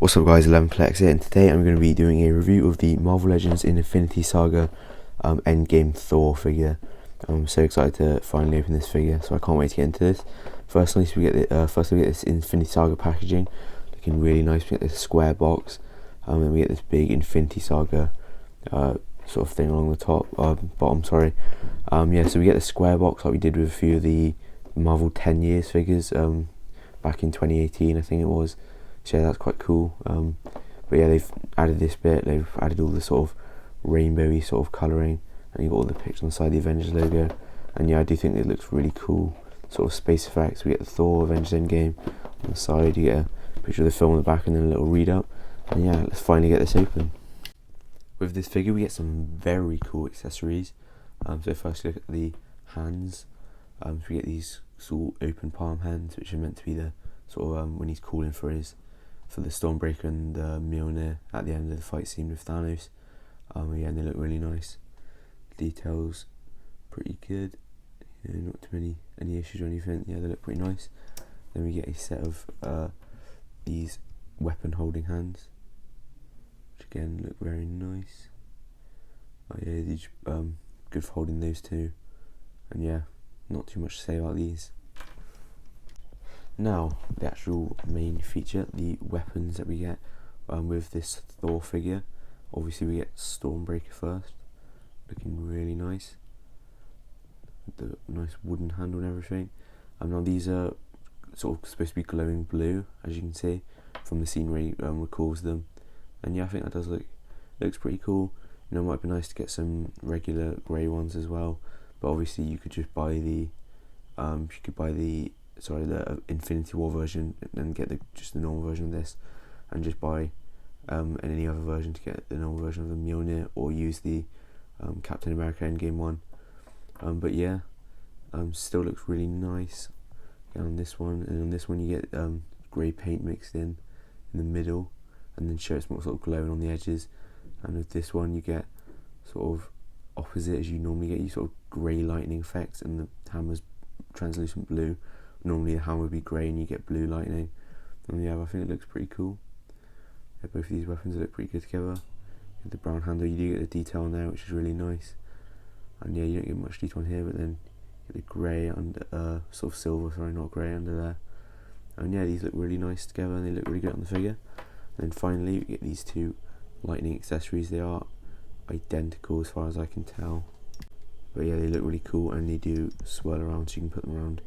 What's up guys, 11plex here, and today I'm going to be doing a review of the Marvel Legends in Infinity Saga Endgame Thor figure. I'm so excited to finally open this figure, so I can't wait to get into this. Firstly, we get this Infinity Saga packaging, looking really nice. We get this square box, and we get this big Infinity Saga sort of thing along the bottom. Sorry. Yeah, so we get the square box like we did with a few of the Marvel 10 years figures back in 2018, I think it was. So yeah, that's quite cool. But yeah, they've added this bit. They've added all the sort of rainbowy sort of colouring, and you've got all the pictures on the side of the Avengers logo. And yeah, I do think it looks really cool. Sort of space effects. We get the Thor Avengers Endgame on the side. You get a picture of the film on the back, and then a little read up. And yeah, let's finally get this open. With this figure, we get some very cool accessories. So first, look at the hands. So we get these sort of open palm hands, which are meant to be the sort of when he's calling for the Stormbreaker and Mjolnir at the end of the fight scene with Thanos. Yeah, and they look really nice. Details pretty good. Not too any issues or anything. Yeah, they look pretty nice. Then we get a set of these weapon holding hands, which again look very nice. Yeah, these good for holding those two. And yeah, not too much to say about these. Now, the actual main feature, the weapons that we get with this Thor figure. Obviously, we get Stormbreaker first, looking really nice. The nice wooden handle and everything. Now, these are sort of supposed to be glowing blue, as you can see from the scene where he recalls them. And yeah, I think that looks pretty cool. You know, it might be nice to get some regular grey ones as well. But obviously, you could just buy the the Infinity War version and get just the normal version of this, and just buy any other version to get the normal version of the Mjolnir, or use the Captain America Endgame one. But yeah, still looks really nice. On this one, and on this one you get grey paint mixed in the middle, and then show it's more sort of glowing on the edges. And with this one you get sort of opposite as you normally get, you sort of grey lightning effects, and the hammer's translucent blue. Normally the hammer would be grey and you get blue lightning. And yeah, I think it looks pretty cool. Yeah, both of these weapons look pretty good together. With the brown handle, you do get the detail on there, which is really nice. And yeah, you don't get much detail on here, but then you get the grey under sort of silver, sorry, not grey under there. And yeah, these look really nice together, and they look really good on the figure. And then finally we get these two lightning accessories. They are identical as far as I can tell, but yeah, they look really cool, and they do swirl around, so you can put them around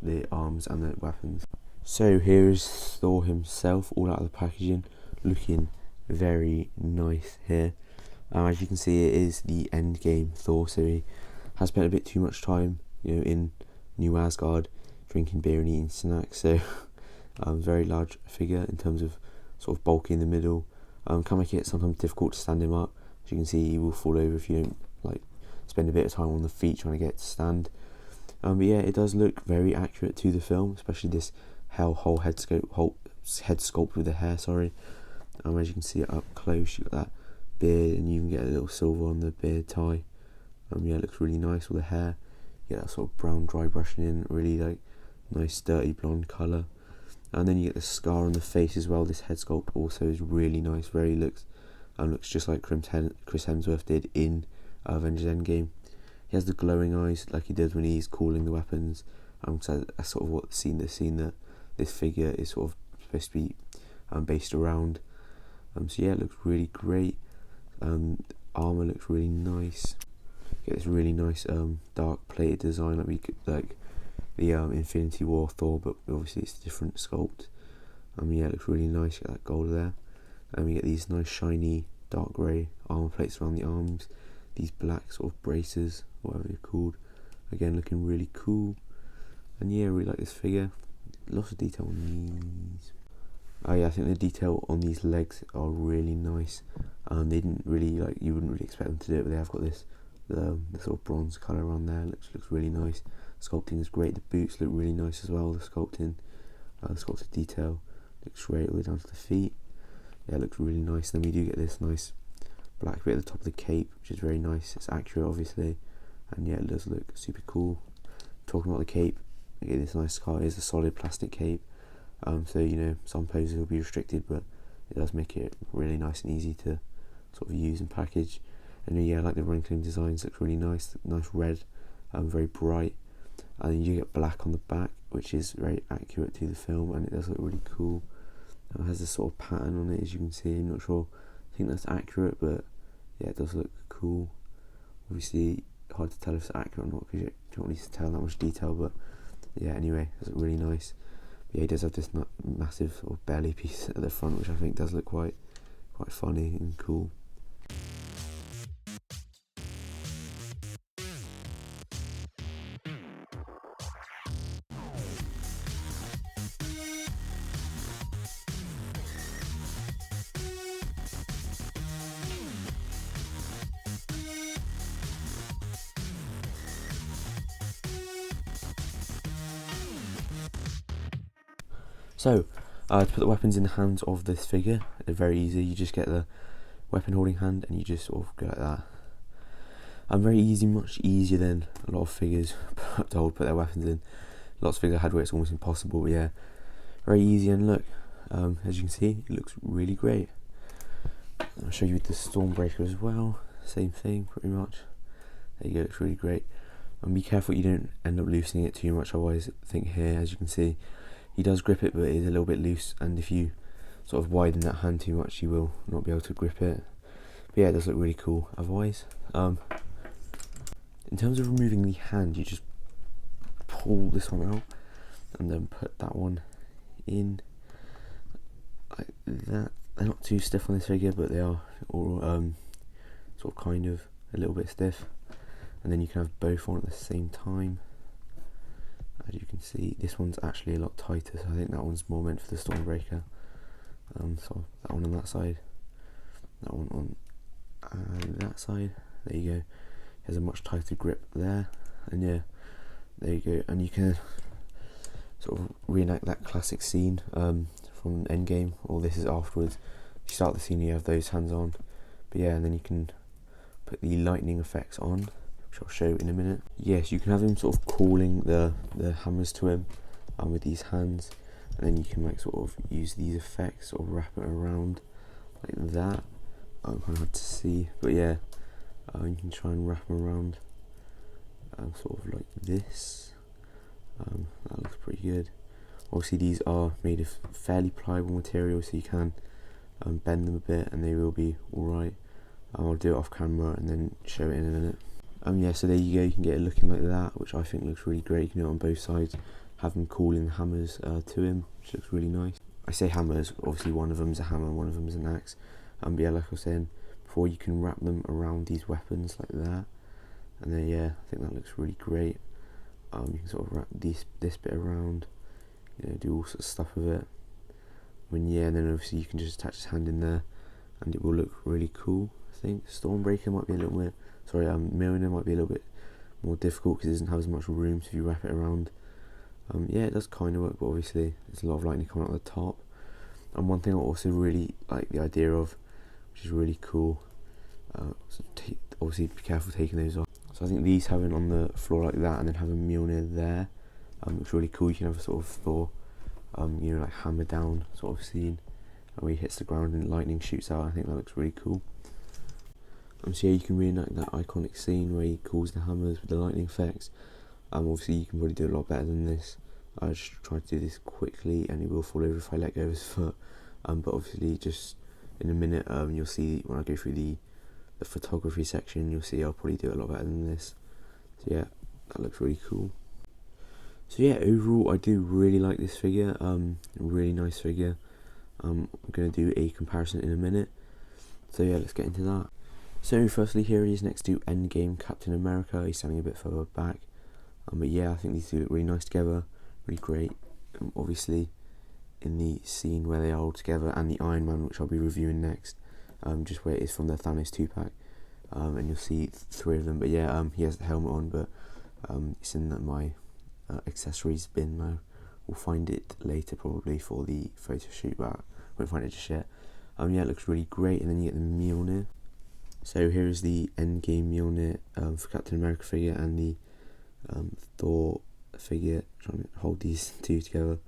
the arms and the weapons. So here is Thor himself, all out of the packaging, looking very nice here. As you can see, it is the Endgame Thor, so he has spent a bit too much time, in New Asgard, drinking beer and eating snacks. So very large figure in terms of sort of bulky in the middle. Can make it sometimes difficult to stand him up. As you can see, he will fall over if you don't spend a bit of time on the feet trying to get it to stand. But yeah, it does look very accurate to the film, especially this whole head sculpt with the hair. Sorry. As you can see it up close, you got that beard, and you can get a little silver on the beard tie. Yeah, it looks really nice with the hair. You get that sort of brown dry brushing in, really nice dirty blonde colour. And then you get the scar on the face as well. This head sculpt also is really nice. Looks just like Chris Hemsworth did in Avengers Endgame. He has the glowing eyes like he did when he's calling the weapons. So that's sort of what the scene that this figure is sort of supposed to be based around. So yeah, it looks really great. Armor looks really nice. Get this really nice dark plated design like the Infinity War Thor, but obviously it's a different sculpt. Yeah, it looks really nice. Get that gold there. And we get these nice shiny dark grey armor plates around the arms. These black sort of braces, whatever they're called. Again, looking really cool. And yeah, I really like this figure. Lots of detail on these. Oh yeah, I think the detail on these legs are really nice. They didn't really you wouldn't really expect them to do it, but they have got this the sort of bronze colour on there. Looks really nice. Sculpting is great. The boots look really nice as well. The sculpted detail looks great all the way down to the feet. Yeah, it looks really nice. Then we do get this nice black bit at the top of the cape, which is very nice. It's accurate, obviously, and yeah, it does look super cool. Talking about the cape, you get this nice scar. It is a solid plastic cape, so some poses will be restricted, but it does make it really nice and easy to sort of use and package. And yeah, I like the wrinkling designs, looks really nice red, very bright. And then you get black on the back, which is very accurate to the film, and it does look really cool. It has this sort of pattern on it, as you can see. I'm not sure, I think that's accurate, but yeah, it does look cool. Obviously hard to tell if it's accurate or not because you don't really tell that much detail, but yeah, anyway, it does look really nice. But yeah, he does have this massive sort of belly piece at the front, which I think does look quite funny and cool. So, to put the weapons in the hands of this figure, they're very easy. You just get the weapon holding hand and you just sort of go like that. Very easy, much easier than a lot of figures to put their weapons in. Lots of figures I had where it's almost impossible, but yeah, very easy. And look, as you can see, it looks really great. I'll show you with the Stormbreaker as well, same thing pretty much. There you go, it looks really great. And be careful you don't end up loosening it too much, otherwise I think here, as you can see, he does grip it, but it is a little bit loose, and if you sort of widen that hand too much, you will not be able to grip it. But yeah, it does look really cool otherwise. In terms of removing the hand, you just pull this one out and then put that one in like that. They're not too stiff on this figure, but they are all sort of kind of a little bit stiff. And then you can have both on at the same time. As you can see, this one's actually a lot tighter, so I think that one's more meant for the Stormbreaker. So that one on that side, that one on that side. There you go. It has a much tighter grip there, and yeah, there you go. And you can sort of reenact that classic scene from Endgame, or this is afterwards. You start the scene, you have those hands on, but yeah, and then you can put the lightning effects on, which I'll show in a minute. Yes, you can have him sort of calling the hammers to him with these hands, and then you can like sort of use these effects or wrap it around like that. Kind of hard to see, but yeah, you can try and wrap them around sort of like this. That looks pretty good. Obviously these are made of fairly pliable material, so you can bend them a bit and they will be alright. I'll do it off camera and then show it in a minute. Yeah, so there you go, you can get it looking like that, which I think looks really great. You can do it on both sides, have them calling the hammers to him, which looks really nice. I say hammers, obviously one of them is a hammer and one of them is an axe. But yeah, like I was saying before, you can wrap them around these weapons like that, and then yeah, I think that looks really great. You can sort of wrap this bit around, you know, do all sorts of stuff with it. Yeah, and then obviously you can just attach his hand in there, and it will look really cool. I think Stormbreaker might be a little bit, Mjolnir might be a little bit more difficult because it doesn't have as much room, so if you wrap it around, yeah, it does kind of work, but obviously there's a lot of lightning coming out of the top. And one thing I also really like the idea of, which is really cool, so obviously be careful taking those off. So I think these having on the floor like that and then having Mjolnir there looks really cool. You can have a sort of Thor, you know, like hammer down sort of scene where he hits the ground and lightning shoots out. I think that looks really cool. So yeah, you can reenact that iconic scene where he calls the hammers with the lightning effects. Obviously you can probably do a lot better than this. I just tried to do this quickly and he will fall over if I let go of his foot. But obviously just in a minute, you'll see when I go through the photography section, you'll see I'll probably do it a lot better than this. So yeah, that looks really cool. So yeah, overall I do really like this figure, really nice figure. I'm going to do a comparison in a minute. So yeah, let's get into that. So firstly, here he is next to Endgame Captain America. He's standing a bit further back. But yeah, I think these two look really nice together, really great. Obviously in the scene where they are all together, and the Iron Man, which I'll be reviewing next, just where it is from the Thanos 2-pack, and you'll see three of them. But yeah, he has the helmet on, but it's in my accessories bin now. We'll find it later probably for the photo shoot, but I won't find it just yet. Yeah, it looks really great. And then you get the Mjolnir. So here is the Endgame Mjolnir for Captain America figure and the Thor figure. Trying to hold these two together.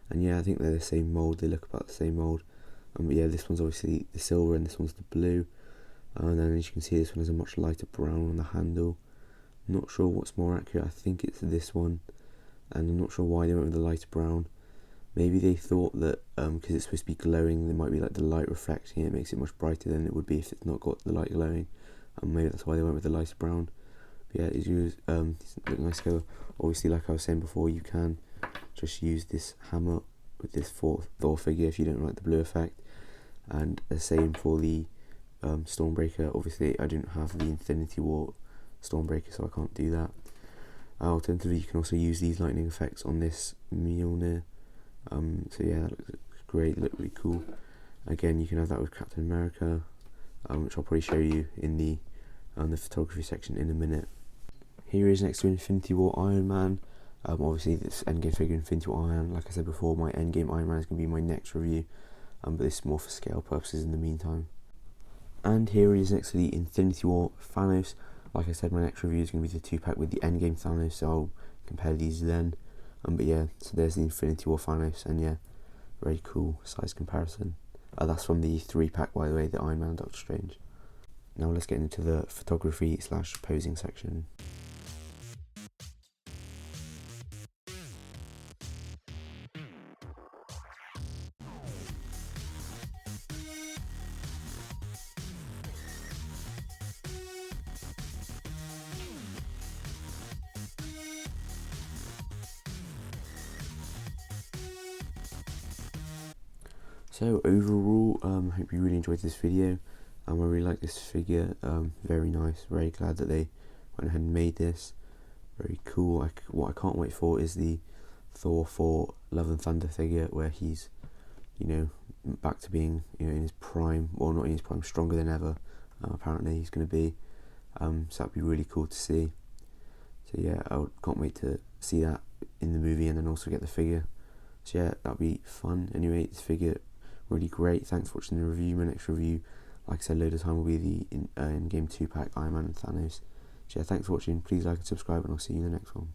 And yeah, I think they're the same mould, they look about the same mould. But yeah, this one's obviously the silver and this one's the blue. And then as you can see, this one has a much lighter brown on the handle. Not sure what's more accurate. I think it's this one, and I'm not sure why they went with the lighter brown. Maybe they thought that because it's supposed to be glowing, there might be like the light reflecting it, makes it much brighter than it would be if it's not got the light glowing. Maybe that's why they went with the lighter brown. But yeah, it's look nice colour. Obviously, like I was saying before, you can just use this hammer with this Thor figure if you don't like the blue effect. And the same for the Stormbreaker. Obviously, I didn't have the Infinity War Stormbreaker, so I can't do that. Alternatively, you can also use these lightning effects on this Mjolnir. So yeah, that looks great, look really cool. Again, you can have that with Captain America, which I'll probably show you in the photography section in a minute. Here is next to Infinity War Iron Man. Obviously this Endgame figure Infinity War Iron Man, like I said before, my Endgame Iron Man is going to be my next review, but this is more for scale purposes in the meantime. And here is next to the Infinity War Thanos. Like I said, my next review is going to be the 2-pack with the Endgame Thanos, so I'll compare these then. But yeah, so there's the Infinity War Thanos, and yeah, very cool size comparison. That's from the 3-pack, by the way, the Iron Man and Doctor Strange. Now let's get into the photography / posing section. So overall, I hope you really enjoyed this video. I really like this figure, very nice, very glad that they went ahead and made this. Very cool. What I can't wait for is the Thor 4 Love and Thunder figure, where he's, back to being, in his prime, well not in his prime, stronger than ever, apparently he's going to be. So that'd be really cool to see. So yeah, I can't wait to see that in the movie and then also get the figure. So yeah, that'd be fun. Anyway, this figure, really great. Thanks for watching the review. My next review, like I said, load of time will be the Endgame 2-pack Iron Man and Thanos. So yeah, thanks for watching. Please like and subscribe, and I'll see you in the next one.